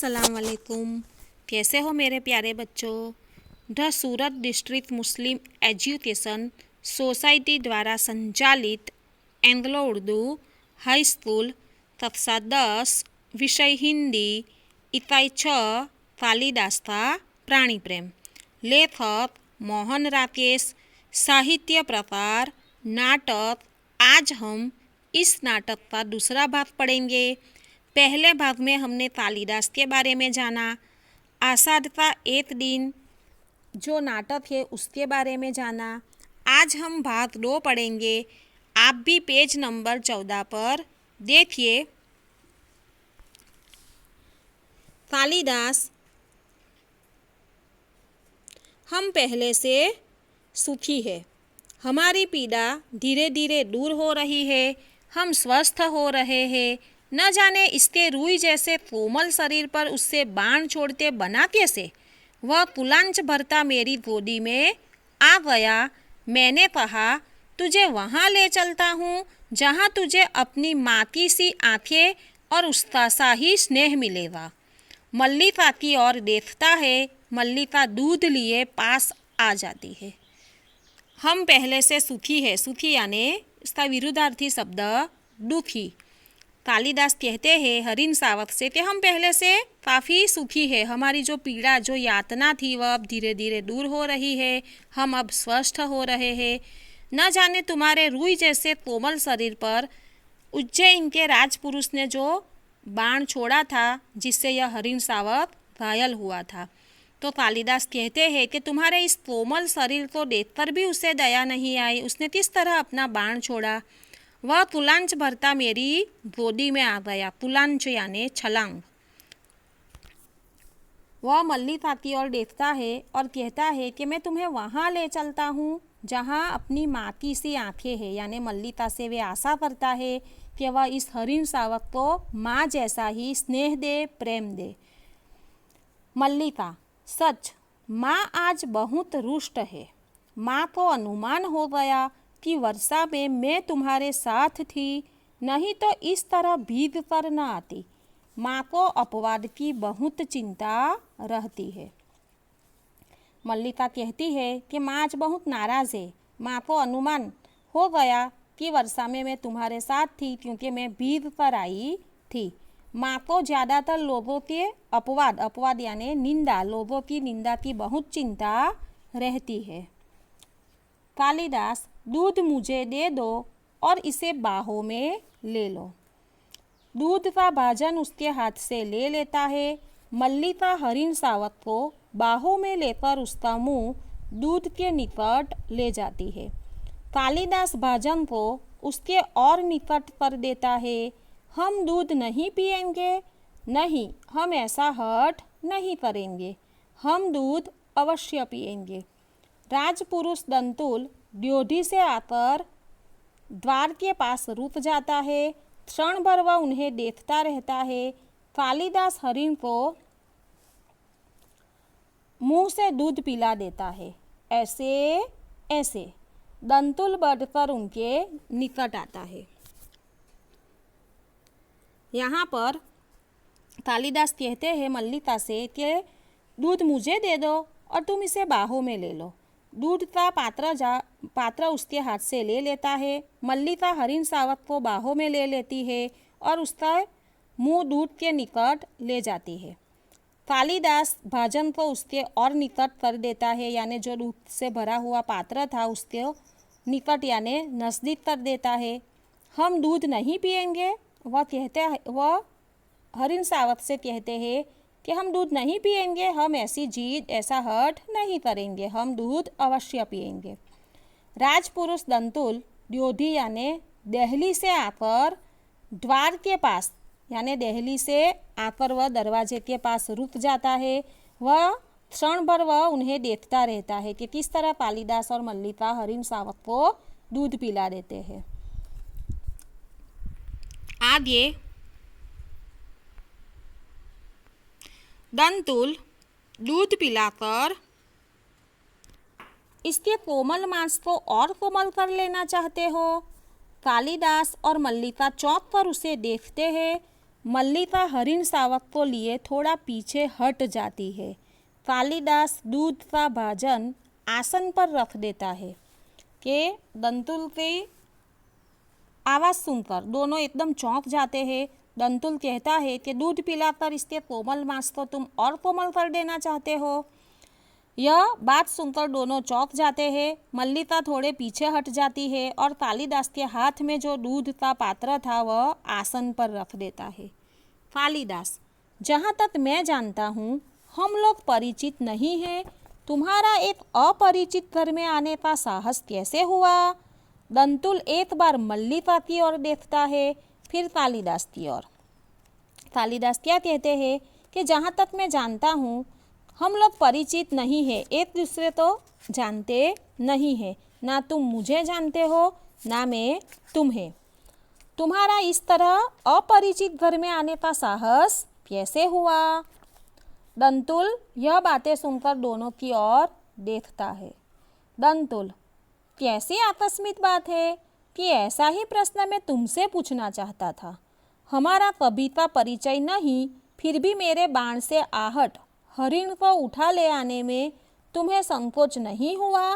अस्सलाम वालेकुम। कैसे हो मेरे प्यारे बच्चों। The Surat district Muslim education society द्वारा संचालित एंग्लो उर्दू हाई स्कूल कक्षा 10 विषय हिंदी इकाई 6 कालिदास प्राणी प्रेम। लेखक मोहन राकेश। साहित्य प्रकार नाटक। आज हम इस नाटक का दूसरा भाग पढ़ेंगे। पहले भाग में हमने कालिदास के बारे में जाना। आषाढ़ का एक दिन जो नाटक है उसके बारे में जाना। आज हम भाग 2 पढ़ेंगे। आप भी पेज नंबर 14 पर देखिए। कालिदास। हम पहले से सुखी है। हमारी पीड़ा धीरे धीरे दूर हो रही है। हम स्वस्थ हो रहे हैं। न जाने इसके रुई जैसे कोमल शरीर पर उससे बाण छोड़ते बना कैसे। वह कुलांच भरता मेरी गोदी में आ गया। मैंने कहा, तुझे वहाँ ले चलता हूँ जहाँ तुझे अपनी माँ की सी आँखें और उसका सा ही स्नेह मिलेगा। मल्लिका की ओर देखता है। मल्लिका दूध लिए पास आ जाती है। हम पहले से सुखी है। सुखी यानी इसका विरुद्धार्थी शब्द दुखी। कालिदास कहते हैं हरिन सावक से कि हम पहले से काफ़ी सुखी है। हमारी जो पीड़ा जो यातना थी वह अब धीरे धीरे दूर हो रही है। हम अब स्वस्थ हो रहे हैं। न जाने तुम्हारे रुई जैसे कोमल शरीर पर उज्जैन के राजपुरुष ने जो बाण छोड़ा था जिससे यह हरिन सावक घायल हुआ था। तो कालिदास कहते हैं कि तुम्हारे इस कोमल शरीर को देखकर भी उसे दया नहीं आई। उसने किस तरह अपना बाण छोड़ा। वह तुलांच भरता मेरी गोदी में आ गया। तुलांच यानी छलांग। वह मल्लिका की ओर देखता है और कहता है कि मैं तुम्हें वहाँ ले चलता हूँ जहाँ अपनी माँ की सी आँखें हैं। यानी मल्लिका से वे आशा करता है कि वह इस हरिन सावक को माँ जैसा ही स्नेह दे, प्रेम दे। मल्लिका। सच, माँ आज बहुत रुष्ट है। माँ को अनुमान हो गया कि वर्षा में मैं तुम्हारे साथ थी, नहीं तो इस तरह भीग कर न आती। माँ को अपवाद की बहुत चिंता रहती है। मल्लिका कहती है कि माँ आज बहुत नाराज़ है। माँ को अनुमान हो गया कि वर्षा में मैं तुम्हारे साथ थी क्योंकि मैं भीग कर आई थी। माँ को ज़्यादातर लोगों के अपवाद यानी निंदा, लोगों की निंदा की बहुत चिंता रहती है। कालिदास। दूध मुझे दे दो और इसे बाहों में ले लो। दूध का भाजन उसके हाथ से ले लेता है। मल्लिका हरिन सावक को बाहों में लेकर उसका मुंह दूध के निकट ले जाती है। कालिदास भाजन को उसके और निकट कर देता है। हम दूध नहीं पिएंगे। नहीं, हम ऐसा हठ नहीं करेंगे। हम दूध अवश्य पिएंगे। राजपुरुष दंतुल ड्योढ़ी से आकर द्वार के पास रुक जाता है। क्षण भर वह उन्हें देखता रहता है। कालिदास हरिन को मुंह से दूध पिला देता है। ऐसे ऐसे दंतुल बढ़कर उनके निकट आता है। यहाँ पर कालिदास कहते हैं मल्लिका से कि दूध मुझे दे दो और तुम इसे बाहों में ले लो। दूध का पात्र उसके हाथ से ले लेता है। मल्लिका हरिन सावक को बाहों में ले लेती है और उसका मुंह दूध के निकट ले जाती है। कालिदास भाजन को उसके और निकट कर देता है, यानी जो दूध से भरा हुआ पात्र था उसके निकट यानी नज़दीक कर देता है। हम दूध नहीं पिएंगे। वह हरिन सावक से कहते हैं कि हम दूध नहीं पिएंगे। हम ऐसी जिद, ऐसा हठ नहीं करेंगे। हम दूध अवश्य पिएंगे। राजपुरुष दंतुल ड्योढ़ी यानी दहली से आकर द्वार के पास यानी दहली से आकर वह दरवाजे के पास रुक जाता है। वह क्षण भर वह उन्हें देखता रहता है कि किस तरह कालिदास और मल्लिका हरिन सावक को दूध पिला देते हैं। आगे दंतुल दूध पिलाकर इसके कोमल मांस को और कोमल कर लेना चाहते हो। कालिदास और मल्लिका चौंक कर उसे देखते हैं। मल्लिका हरिण सावक को लिए थोड़ा पीछे हट जाती है। कालिदास दूध का भाजन आसन पर रख देता है। कि दंतुल की आवाज़ सुनकर दोनों एकदम चौंक जाते हैं। दंतुल कहता है कि दूध पिलाकर इसके कोमल मांस को तुम और कोमल कर देना चाहते हो। यह बात सुनकर दोनों चौंक जाते हैं। मल्लिका थोड़े पीछे हट जाती है और कालिदास के हाथ में जो दूध का पात्र था वह आसन पर रख देता है। कालिदास, जहाँ तक मैं जानता हूँ हम लोग परिचित नहीं हैं। तुम्हारा एक अपरिचित घर में आने का साहस कैसे हुआ? दंतुल एक बार मल्लिका की ओर देखता है, फिर कालिदास की ओर। कालिदास क्या कहते हैं कि जहाँ तक मैं जानता हूँ हम लोग परिचित नहीं है, एक दूसरे तो जानते नहीं है। ना तुम मुझे जानते हो ना मैं तुम्हें। तुम्हारा इस तरह अपरिचित घर में आने का साहस कैसे हुआ? दंतुल यह बातें सुनकर दोनों की ओर देखता है। दंतुल, कैसी आकस्मिक बात है कि ऐसा ही प्रश्न मैं तुमसे पूछना चाहता था। हमारा कभी का परिचय नहीं, फिर भी मेरे बाण से आहट हरिण को उठा ले आने में तुम्हें संकोच नहीं हुआ?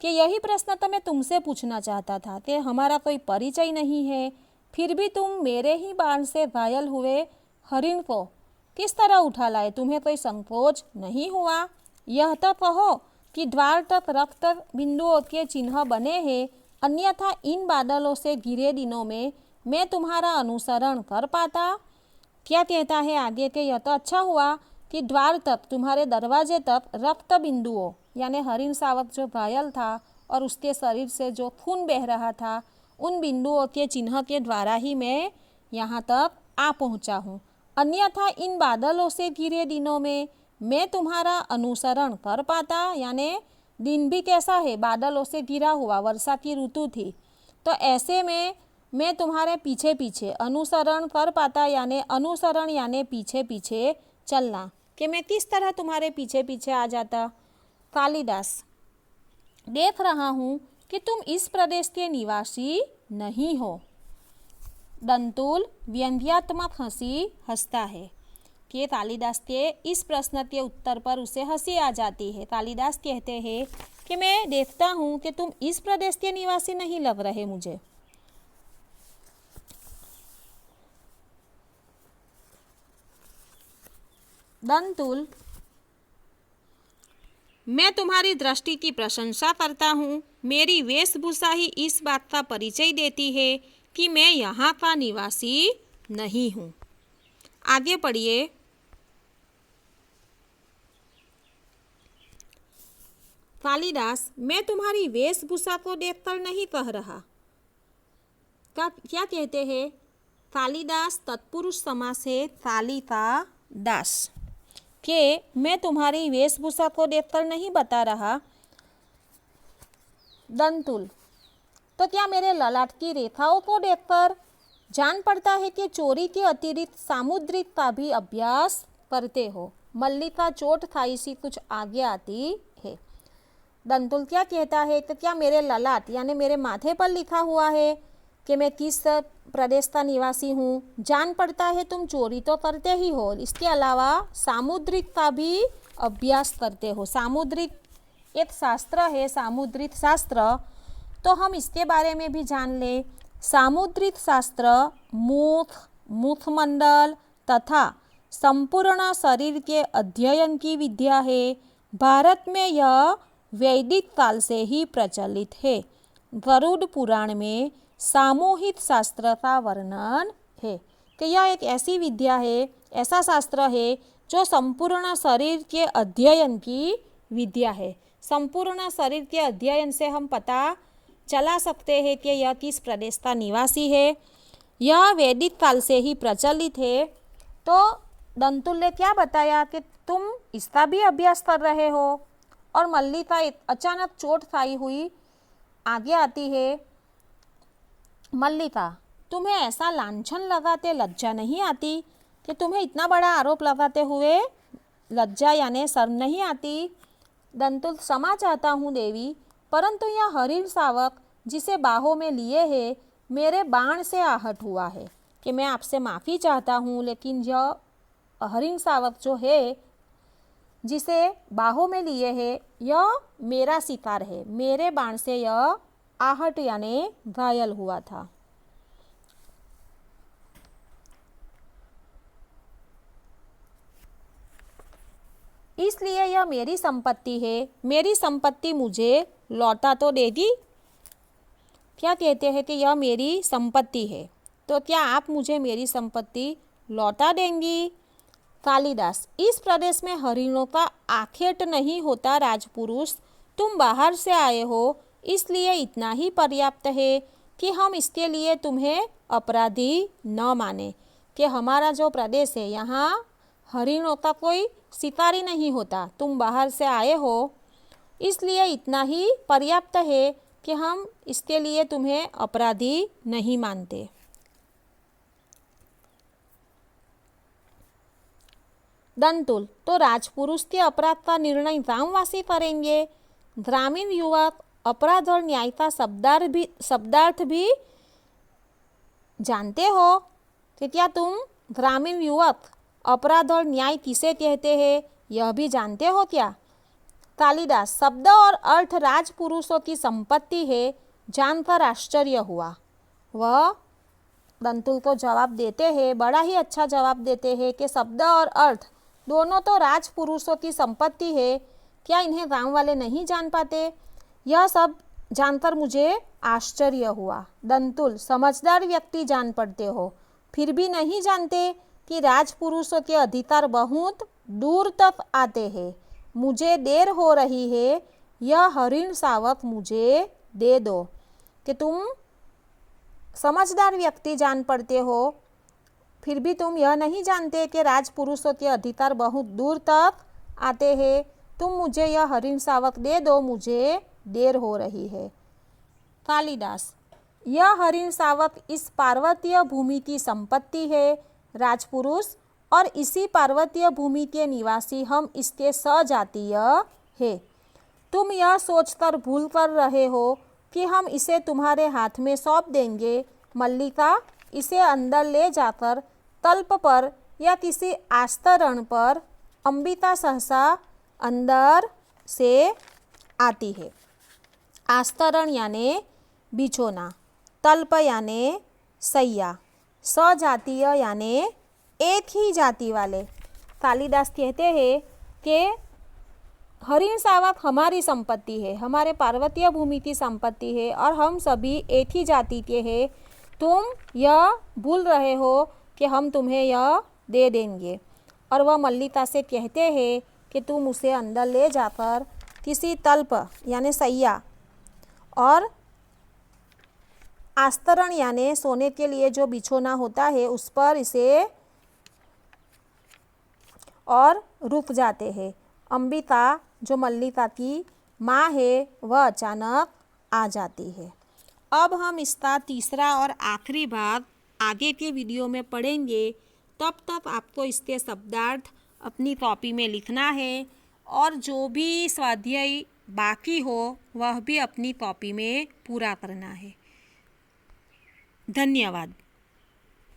कि यही प्रश्न तो मैं तुमसे पूछना चाहता था कि हमारा कोई परिचय नहीं है, फिर भी तुम मेरे ही बाण से घायल हुए हरिण को किस तरह उठा लाए? तुम्हें कोई संकोच नहीं हुआ? यह तो कहो कि द्वार तक रक्त बिंदुओं के चिन्ह बने हैं, अन्यथा इन बादलों से घिरे दिनों में मैं तुम्हारा अनुसरण कर पाता। क्या कहता है आगे के यह तो अच्छा हुआ कि द्वार तक, तुम्हारे दरवाजे तक रक्त बिंदुओं यानी हरिण सावक जो घायल था और उसके शरीर से जो खून बह रहा था, उन बिंदुओं के चिन्ह के द्वारा ही मैं यहाँ तक आ पहुँचा हूँ। अन्यथा इन बादलों से घिरे दिनों में मैं तुम्हारा अनुसरण कर पाता। यानी दिन भी कैसा है? बादलों से घिरा हुआ, वर्षा की ऋतु थी, तो ऐसे में मैं तुम्हारे पीछे पीछे अनुसरण कर पाता। यानी अनुसरण यानी पीछे पीछे चलना, कि मैं किस तरह तुम्हारे पीछे पीछे आ जाता। कालिदास, देख रहा हूँ कि तुम इस प्रदेश के निवासी नहीं हो। दंतुल व्यंग्यात्मक हंसी हंसता है। कि कालिदास के इस प्रश्न के उत्तर पर उसे हंसी आ जाती है। कालिदास कहते हैं कि मैं देखता हूँ कि तुम इस प्रदेश के निवासी नहीं लग रहे मुझे। दंतुल, मैं तुम्हारी दृष्टि की प्रशंसा करता हूँ। मेरी वेशभूषा ही इस बात का परिचय देती है कि मैं यहाँ का निवासी नहीं हूँ। आगे पढ़िए। कालिदास, मैं तुम्हारी वेशभूषा को देखकर नहीं कह रहा। क्या कहते हैं? कालिदास तत्पुरुष समास है कालिका दास। कि मैं तुम्हारी वेशभूषा को देखकर नहीं बता रहा। दंतुल, तो क्या मेरे ललाट की रेखाओं को देखकर जान पड़ता है कि चोरी के अतिरिक्त सामुद्रिक का भी अभ्यास करते हो? मल्लिका चोट खाई सी कुछ आगे आती है। दंतुल क्या कहता है? तो क्या मेरे ललाट यानी मेरे माथे पर लिखा हुआ है कि मैं किस प्रदेश का निवासी हूँ? जान पड़ता है तुम चोरी तो करते ही हो, इसके अलावा सामुद्रिक का भी अभ्यास करते हो। सामुद्रिक एक शास्त्र है, सामुद्रिक शास्त्र, तो हम इसके बारे में भी जान ले। सामुद्रिक शास्त्र मुखमंडल तथा संपूर्ण शरीर के अध्ययन की विद्या है। भारत में यह वैदिक काल से ही प्रचलित है। गरुड़ पुराण में सामूहिक शास्त्र का वर्णन है कि यह एक ऐसी विद्या है, ऐसा शास्त्र है जो संपूर्ण शरीर के अध्ययन की विद्या है। संपूर्ण शरीर के अध्ययन से हम पता चला सकते हैं कि यह किस प्रदेश का निवासी है। यह वैदिक काल से ही प्रचलित है। तो दंतुल ने क्या बताया कि तुम इसका भी अभ्यास कर रहे हो। और मल्लिका अचानक चोट खाई हुई आगे आती है। मल्लिका, तुम्हें ऐसा लांछन लगाते लज्जा नहीं आती? कि तुम्हें इतना बड़ा आरोप लगाते हुए लज्जा यानी शर्म नहीं आती? दंतुल, क्षमा चाहता हूँ देवी, परंतु यह हरिण सावक जिसे बाहों में लिए है मेरे बाण से आहट हुआ है। कि मैं आपसे माफ़ी चाहता हूँ, लेकिन यह हरिण शावक जो है जिसे बाहों में लिए है, यह मेरा शिकार है, मेरे बाण से यह आहट यानी घायल हुआ था। इसलिए यह मेरी संपत्ति है, मेरी संपत्ति मुझे लौटा तो दे दी। क्या कहते हैं कि यह मेरी संपत्ति है, तो क्या आप मुझे मेरी संपत्ति लौटा देंगी? कालिदास, इस प्रदेश में हरिणों का आखेट नहीं होता राजपुरुष, तुम बाहर से आए हो, इसलिए इतना ही पर्याप्त है कि हम इसके लिए तुम्हें अपराधी न माने कि हमारा जो प्रदेश है यहाँ हरिणों का कोई शिकारी नहीं होता, तुम बाहर से आए हो, इसलिए इतना ही पर्याप्त है कि हम इसके लिए तुम्हें अपराधी नहीं मानते। दंतुल, तो राजपुरुष के अपराध का निर्णय ग्रामवासी करेंगे। ग्रामीण युवक, अपराध और न्याय का शब्दार्थ भी जानते हो कि क्या तुम ग्रामीण युवक अपराध और न्याय किसे कहते हैं, यह भी जानते हो क्या? कालिदास, शब्द और अर्थ राजपुरुषों की संपत्ति है, जानकर आश्चर्य हुआ। वह दंतुल को जवाब देते हैं, बड़ा ही अच्छा जवाब देते हैं कि शब्द और अर्थ दोनों तो राजपुरुषों की संपत्ति है, क्या इन्हें गांव वाले नहीं जान पाते? यह सब जानकर मुझे आश्चर्य हुआ। दंतुल, समझदार व्यक्ति जान पड़ते हो, फिर भी नहीं जानते कि राजपुरुषों के अधिकार बहुत दूर तक आते हैं। मुझे देर हो रही है, यह हरिण शावक मुझे दे दो। कि तुम समझदार व्यक्ति जान पड़ते हो, फिर भी तुम यह नहीं जानते कि राजपुरुषों के अधिकार बहुत दूर तक आते हैं। तुम मुझे यह हरिण शावक दे दो, मुझे देर हो रही है। कालिदास, यह हरिण शावक इस पार्वतीय भूमि की संपत्ति है राजपुरुष, और इसी पार्वतीय भूमि के निवासी हम इसके सजातीय है। तुम यह सोचकर भूल कर रहे हो कि हम इसे तुम्हारे हाथ में सौंप देंगे। मल्लिका इसे अंदर ले जाकर तल्प पर या किसी आस्तरण पर, अंबिका सहसा अंदर से आती है। आस्तरण यानी बिछोना, तल्प यानी सैया, सजातीय यानी एक ही जाति वाले। कालिदास कहते हैं कि हरिण शावक हमारी संपत्ति है, हमारे पार्वतीय भूमि की संपत्ति है, और हम सभी एक ही जाति के हैं। तुम यह भूल रहे हो कि हम तुम्हें यह दे देंगे। और वह मल्लिका से कहते हैं कि तुम उसे अंदर ले जाकर किसी तल्प यानी सैया और आस्तरण यानी सोने के लिए जो बिछोना होता है उस पर इसे और रुक जाते हैं। अंबिका जो मल्लिका की माँ है वह अचानक आ जाती है। अब हम इसका तीसरा और आखिरी भाग आगे के वीडियो में पढ़ेंगे। तब तक आपको इसके शब्दार्थ अपनी कॉपी में लिखना है, और जो भी स्वाध्याय बाकी हो वह भी अपनी कॉपी में पूरा करना है। धन्यवाद।